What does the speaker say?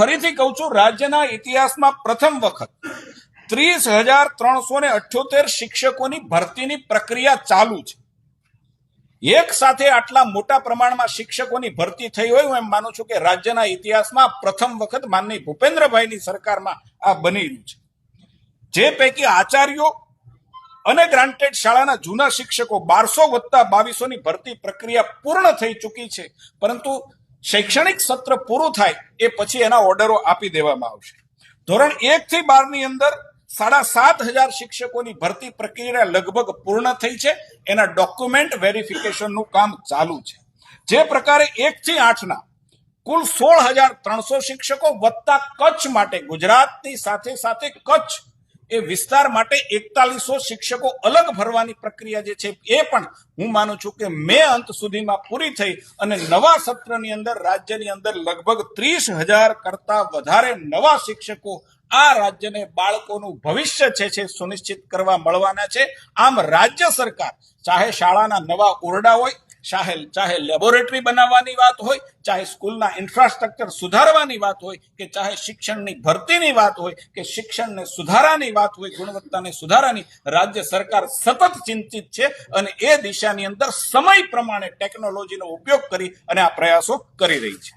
ફરીથી કહું છું, રાજ્યના ઇતિહાસમાં પ્રથમ વખત 30,378 શિક્ષકોની ભરતીની પ્રક્રિયા ચાલુ છે. એક સાથે આટલા મોટા પ્રમાણમાં શિક્ષકોની ભરતી થઈ હોય, હું એમ માનું છું કે રાજ્યના ઇતિહાસમાં પ્રથમ વખત માનનીય ભૂપેન્દ્રભાઈની સરકારમાં આ બની રહ્યું છે. જે પૈકી આચાર્યો અને ગ્રાન્ટેડ શાળાના જૂના શિક્ષકો 1200 + 2200 ની ભરતી પ્રક્રિયા પૂર્ણ થઈ ચૂકી છે, પરંતુ શૈક્ષણિક સત્ર પૂરું થાય એ પછી એના ઓર્ડરો આપી દેવામાં આવશે. ધોરણ 1 થી 12 ની અંદર 7,500 શિક્ષકોની ભરતી પ્રક્રિયા લગભગ પૂર્ણ થઈ છે. એના ડોક્યુમેન્ટ વેરિફિકેશનનું કામ ચાલુ છે. જે પ્રકારે 1 થી 8 ના કુલ 16,300 શિક્ષકો વત્તા કચ્છ માટે, ગુજરાતની સાથે સાથે કચ્છ એ વિસ્તાર માટે 4100 શિક્ષકો અલગ ભરવાની પ્રક્રિયા જે છે એ પણ હું માનું છું કે મે અંત સુધીમાં પૂરી થઈ અને નવા સત્રની અંદર રાજ્યની અંદર લગભગ 30,000 કરતા વધારે નવા શિક્ષકો આ રાજ્યને બાળકોનું ભવિષ્ય છે સુનિશ્ચિત કરવા મળવાના છે. આમ રાજ્ય સરકાર ચાહે શાળાના નવા ઓરડા હોય, ચાહે લેબોરેટરી બનાવવાની વાત હોય, ચાહે સ્કૂલના ઇન્ફ્રાસ્ટ્રક્ચર સુધારવાની વાત હોય, કે ચાહે શિક્ષણની ભરતીની વાત હોય, કે શિક્ષણને સુધારાની વાત હોય, ગુણવત્તાને સુધારાની, રાજ્ય સરકાર સતત ચિંતિત છે અને એ દિશાની અંદર સમય પ્રમાણે ટેકનોલોજીનો ઉપયોગ કરી અને આ પ્રયાસો કરી રહી છે.